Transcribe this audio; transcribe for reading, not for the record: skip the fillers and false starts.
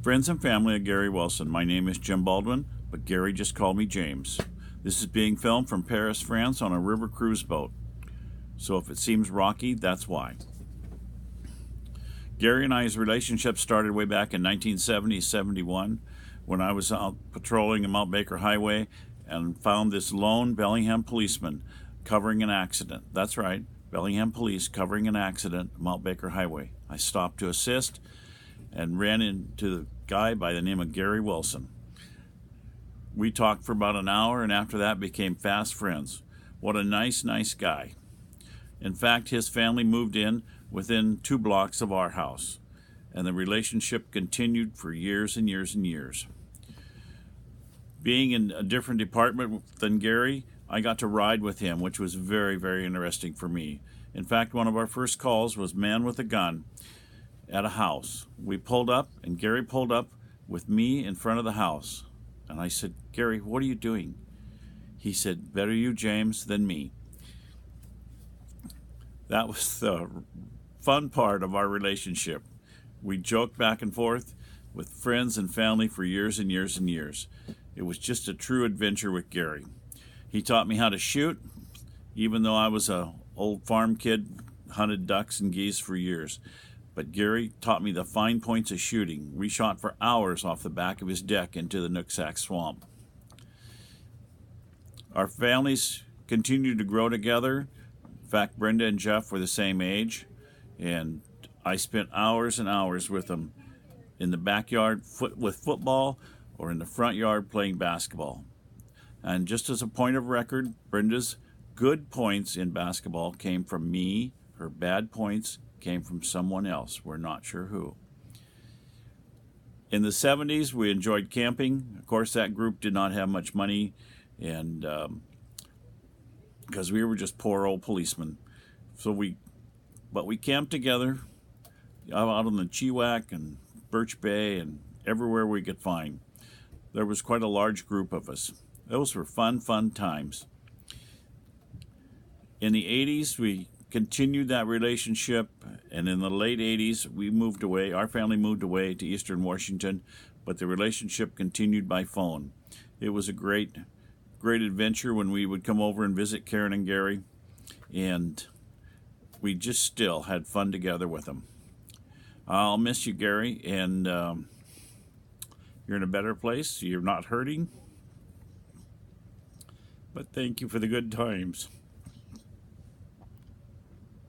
Friends and family of Gary Wilson. My name is Jim Baldwin, but Gary just called me James. This is being filmed from Paris, France on a river cruise boat. So if it seems rocky, that's why. Gary and I's relationship started way back in 1970-71 when I was out patrolling the Mount Baker Highway and found this lone Bellingham policeman covering an accident. That's right, Bellingham police covering an accident on Mount Baker Highway. I stopped to assist and ran into the guy by the name of Gary Wilson. We talked for about an hour, and after that became fast friends. What a nice guy. In fact, his family moved in within 2 blocks of our house, and the relationship continued for years and years and years. Being in a different department than Gary, I got to ride with him, which was very, very interesting for me. In fact, one of our first calls was man with a gun at a house. We pulled up, and Gary pulled up with me in front of the house. And I said, "Gary, what are you doing?" He said, "Better you, James, than me." That was the fun part of our relationship. We joked back and forth with friends and family for years and years and years. It was just a true adventure with Gary. He taught me how to shoot, even though I was an old farm kid, hunted ducks and geese for years. But Gary taught me the fine points of shooting. We shot for hours off the back of his deck into the Nooksack Swamp. Our families continued to grow together. In fact, Brenda and Jeff were the same age, and I spent hours and hours with them in the backyard with football or in the front yard playing basketball. And just as a point of record, Brenda's good points in basketball came from me. Her bad points came from someone else. We're not sure who. In the 70s, we enjoyed camping. Of course, that group did not have much money, and because we were just poor old policemen. But we camped together out on the Chewak and Birch Bay and everywhere we could find. There was quite a large group of us. Those were fun times. In the 80s, we continued that relationship, and in the late 80s, we moved away. Our family moved away to Eastern Washington, but the relationship continued by phone. It was a great adventure when we would come over and visit Karen and Gary, and we just still had fun together with them. I'll miss you, Gary, and you're in a better place. You're not hurting, but thank you for the good times.